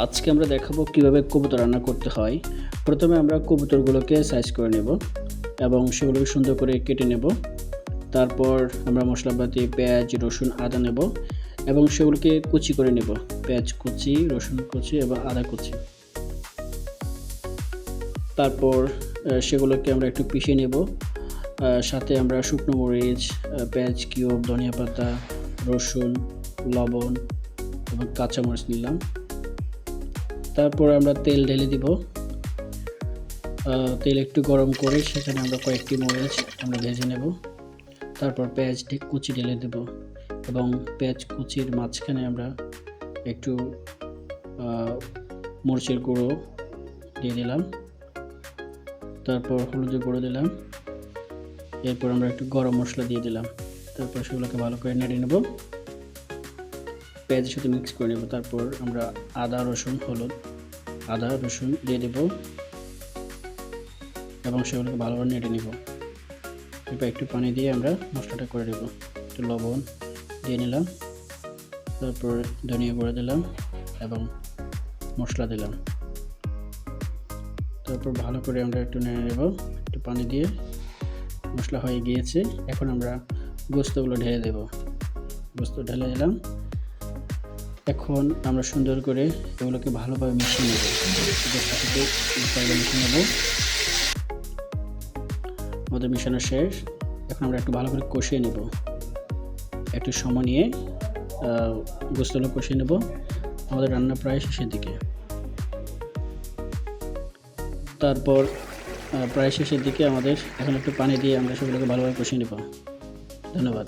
আজকে আমরা দেখাবো কিভাবে কবুতর রান্না করতে হয়। প্রথমে আমরা কবুতরগুলোকে সাইজ করে নেব এবং সেগুলোকে সুন্দর করে কেটে নেব। তারপর আমরা মশলাপাতি পেঁয়াজ, রসুন, আদা নেব এবং সেগুলোকে কুচি করে নেব। পেঁয়াজ কুচি, রসুন কুচি এবং আদা কুচি। তারপর সেগুলোকে আমরা একটু পিষে নেব। সাথে আমরা শুকনো মরিচ, পেঁয়াজ কিউব, ধনিয়া পাতা, রসুন, লবণ এবং কাঁচামরিচ নিলাম। তারপর আমরা তেল ঢেলে দিব। তেল একটু গরম করে সেখানে আমরা কয়েকটি মরিচ আমরা ভেজে নেব। তারপর পেঁয়াজ কুচি ঢেলে দেব এবং পেঁয়াজ কুচির মাঝখানে আমরা একটু মরিচের গুঁড়ো দিয়ে দিলাম। তারপর হলুদের গুঁড়ো দিলাম। এরপর আমরা একটু গরম মশলা দিয়ে দিলাম। তারপর সেগুলোকে ভালো করে নেড়ে নেব, পেঁয়াজের সাথে মিক্স করে নেব। তারপর আমরা আদা রসুন দিয়ে দেব এবং সেগুলোকে ভালোভাবে নেড়ে নেব। এরপর একটু পানি দিয়ে আমরা মশলাটা করে নেব। একটু লবণ দিয়ে নিলাম, তারপর ধনিয়া গুঁড়ো দিলাম এবং মশলা দিলাম। তারপর ভালো করে আমরা একটু নেড়ে নেব। একটু পানি দিয়ে মশলা হয়ে গিয়েছে। এখন আমরা গোস্তগুলো ঢেলে দেব। গোস্ত ঢেলে দিলাম। এখন আমরা সুন্দর করে এগুলোকে ভালোভাবে মিশিয়ে নেব। মিশিয়ে নেব। আমাদের মিশানো শেষ। এখন আমরা একটু ভালো করে কষিয়ে নেব। একটু সময় নিয়ে গোস্তগুলো কষিয়ে নেব। আমাদের রান্না প্রায় শেষের দিকে। তারপর প্রায় শেষের দিকে আমাদের এখন একটু পানি দিয়ে আমরা সেগুলোকে ভালোভাবে কষিয়ে নেব। ধন্যবাদ।